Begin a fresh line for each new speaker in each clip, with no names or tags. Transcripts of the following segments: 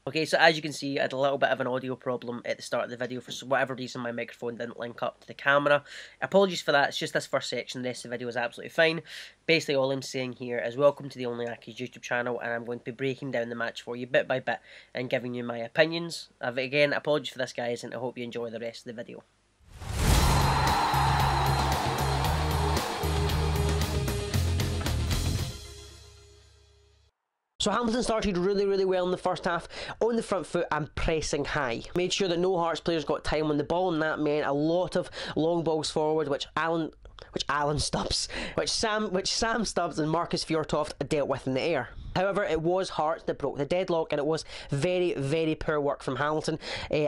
Okay, so as you can see, I had a little bit of an audio problem at the start of the video. For whatever reason, my microphone didn't link up to the camera. Apologies for that, it's just this first section. The rest of the video is absolutely fine. Basically, all I'm saying here is welcome to the OnlyAccies YouTube channel, and I'm going to be breaking down the match for you bit by bit and giving you my opinions. Again, apologies for this, guys, and I hope you enjoy the rest of the video. So Hamilton started really well in the first half, on the front foot and pressing high. Made sure that no Hearts players got time on the ball, and that meant a lot of long balls forward, which Sam Stubbs and Marcus Fjortoft dealt with in the air. However, it was Hearts that broke the deadlock, and it was very poor work from Hamilton.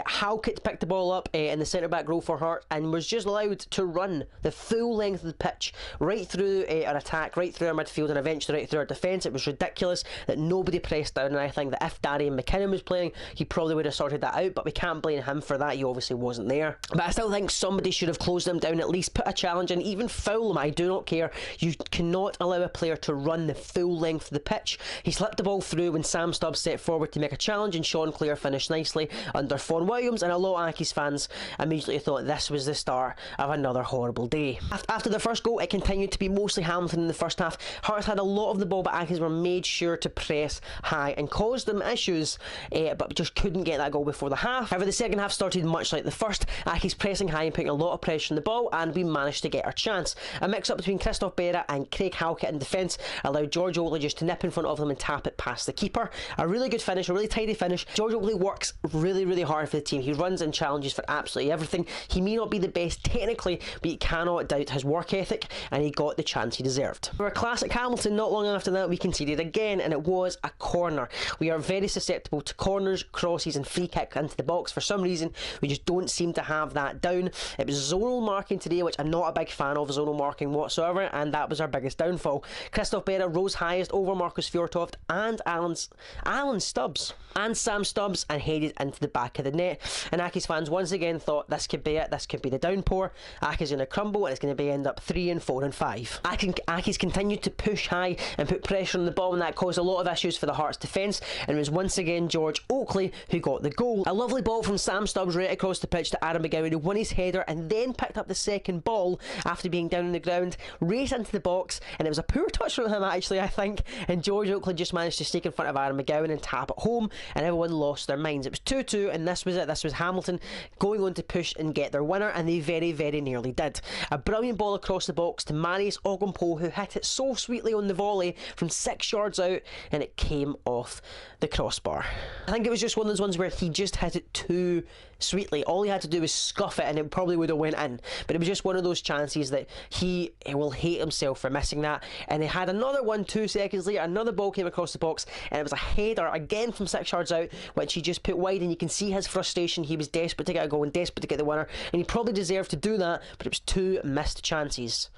Halkett picked the ball up in the centre-back row for Hearts and was just allowed to run the full length of the pitch, right through our attack, right through our midfield, and eventually right through our defence. It was ridiculous that nobody pressed down, and I think that if Darian McKinnon was playing, he probably would have sorted that out, but we can't blame him for that. He obviously wasn't there. But I still think somebody should have closed him down, at least put a challenge in, even foul him. I do not care. You cannot allow a player to run the full length of the pitch. He slipped the ball through when Sam Stubbs set forward to make a challenge, and Sean Clare finished nicely under Fawn Williams, and a lot of Accies fans immediately thought this was the start of another horrible day. After the first goal, it continued to be mostly Hamilton in the first half. Hearts had a lot of the ball, but Accies were made sure to press high and caused them issues, but just couldn't get that goal before the half. However, the second half started much like the first, Accies pressing high and putting a lot of pressure on the ball, and we managed to get our chance. A mix-up between Christoph Berra and Craig Halkett in defence allowed George Oakley just to nip in front of them and tap it past the keeper. A really good finish, a really tidy finish. George Oakley works really hard for the team. He runs and challenges for absolutely everything. He may not be the best technically, but you cannot doubt his work ethic, and he got the chance he deserved. For a classic Hamilton, not long after that we conceded again, and it was a corner. We are very susceptible to corners, crosses and free kick into the box. For some reason, we just don't seem to have that down. It was zonal marking today, which I'm not a big fan of zonal marking whatsoever, and that was our biggest downfall. Christoph Berra rose highest over Marcus Fjortoft and Alan Stubbs and Sam Stubbs, and headed into the back of the net, and Accies fans once again thought this could be it, this could be the downpour. Accies going to crumble, and it's going to be end up 3 and 4 and 5. Accies continued to push high and put pressure on the ball, and that caused a lot of issues for the Hearts defence, and it was once again George Oakley who got the goal. A lovely ball from Sam Stubbs right across the pitch to Aaron McGowan, who won his header and then picked up the second ball after being down on the ground, raced into the box, and it was a poor touch from him actually, I think, and George Oakley just managed to sneak in front of Aaron McGowan and tap it home, and everyone lost their minds. It was 2-2, and this was it. This was Hamilton going on to push and get their winner, and they very nearly did. A brilliant ball across the box to Marius Ogumpo, who hit it so sweetly on the volley from 6 yards out, and it came off the crossbar. I think it was just one of those ones where he just hit it too sweetly. All he had to do was scuff it and it probably would have went in, but it was just one of those chances that he will hate himself for missing that. And they had another one 2 seconds later, another ball came across the box, and it was a header again from 6 yards out, which he just put wide, and you can see his frustration. He was desperate to get a goal and desperate to get the winner, and he probably deserved to do that, but it was 2 missed chances.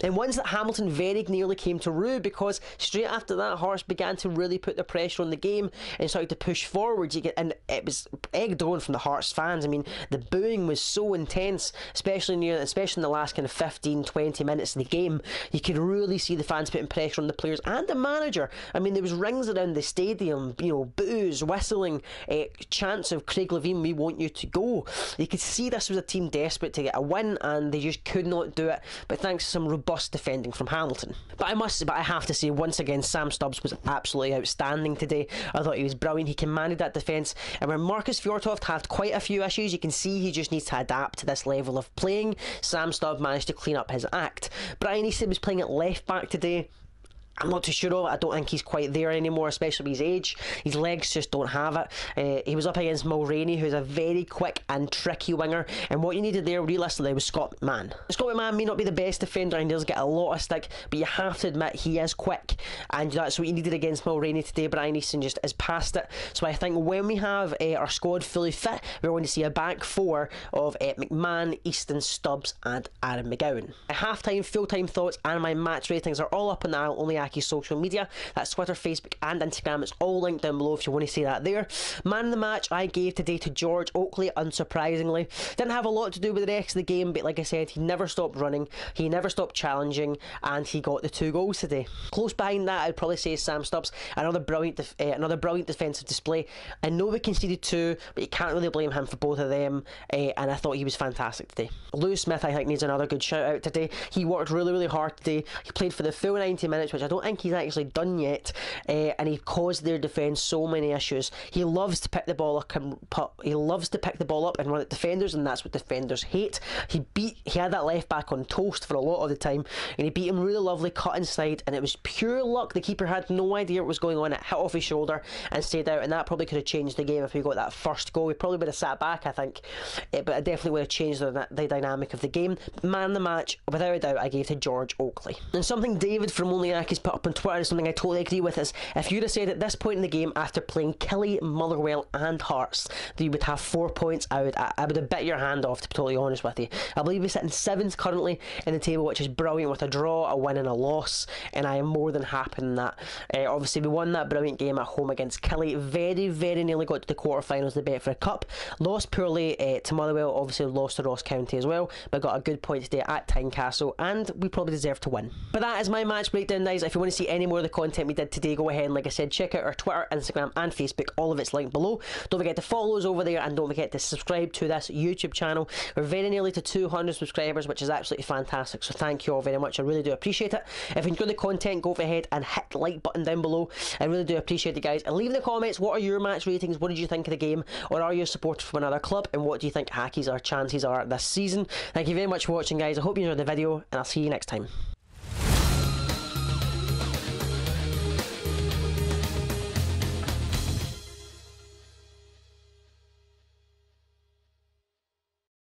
And ones that Hamilton very nearly came to rue, because straight after that Hearts began to really put the pressure on the game and started to push forwards. And it was egged on from the Hearts fans. I mean, the booing was so intense, especially in the last kind of 15-20 minutes of the game. You could really see the fans putting pressure on the players and the manager. I mean, there was rings around the stadium, you know, boos, whistling, chants of Craig Levein, we want you to go. You could see this was a team desperate to get a win, and they just could not do it. But thanks to some robust defending from Hamilton. But I have to say, once again, Sam Stubbs was absolutely outstanding today. I thought he was brilliant. He commanded that defence, and where Marcus Fjortoft had quite a few issues, you can see he just needs to adapt to this level of playing. Sam Stubbs managed to clean up his act. Brian Easton was playing at left back today. I'm not too sure of it. I don't think he's quite there anymore, especially with his age. His legs just don't have it. He was up against Mulroney, who's a very quick and tricky winger, and what you needed there realistically was Scott McMahon. Scott McMahon may not be the best defender and does get a lot of stick, but you have to admit he is quick, and that's what you needed against Mulroney today. Brian Easton just is past it. So I think when we have our squad fully fit, we're going to see a back four of McMahon, Easton, Stubbs and Aaron McGowan. My half-time, full-time thoughts and my match ratings are all up on the OnlyAccies OnlyAccies social media. That's Twitter, Facebook and Instagram. It's all linked down below if you want to see that there. Man of the match I gave today to George Oakley, unsurprisingly. Didn't have a lot to do with the rest of the game, but like I said, he never stopped running, he never stopped challenging, and he got the 2 goals today. Close behind that, I'd probably say Sam Stubbs. Another brilliant defensive display. I know we conceded 2, but you can't really blame him for both of them, and I thought he was fantastic today. Lewis Smith, I think, needs another good shout out today. He worked really hard today. He played for the full 90 minutes, which I don't think he's actually done yet, and he caused their defence so many issues. He loves to pick the ball up and run at defenders, and that's what defenders hate. He had that left back on toast for a lot of the time, and he beat him really lovely, cut inside, and it was pure luck. The keeper had no idea what was going on. It hit off his shoulder and stayed out, and that probably could have changed the game if we got that first goal. We probably would have sat back, I think, but it definitely would have changed the dynamic of the game. Man of the match, without a doubt, I gave to George Oakley. And something David from OnlyAccies put up on Twitter is something I totally agree with, is if you'd have said at this point in the game, after playing Killie, Motherwell and Hearts, that you would have 4 points, I would have bit your hand off, to be totally honest with you. I believe we're sitting 7th currently in the table, which is brilliant, with a draw, a win and a loss, and I am more than happy in that. Obviously we won that brilliant game at home against Killie, very nearly got to the quarterfinals of the Betfred Cup, lost poorly to Motherwell, obviously lost to Ross County as well, but got a good point today at Tynecastle, and we probably deserve to win. But that is my match breakdown, guys. If you want to see any more of the content we did today, go ahead and, like I said, check out our Twitter, Instagram and Facebook. All of it's linked below. Don't forget to follow us over there, and don't forget to subscribe to this YouTube channel. We're very nearly to 200 subscribers, which is absolutely fantastic, so thank you all very much. I really do appreciate it. If you enjoy the content, go ahead and hit the like button down below. I really do appreciate it, guys, and leave in the comments, what are your match ratings? What did you think of the game, or are you a supporter from another club, and what do you think Accies' chances are this season? Thank you very much for watching, guys. I hope you enjoyed the video, and I'll see you next time.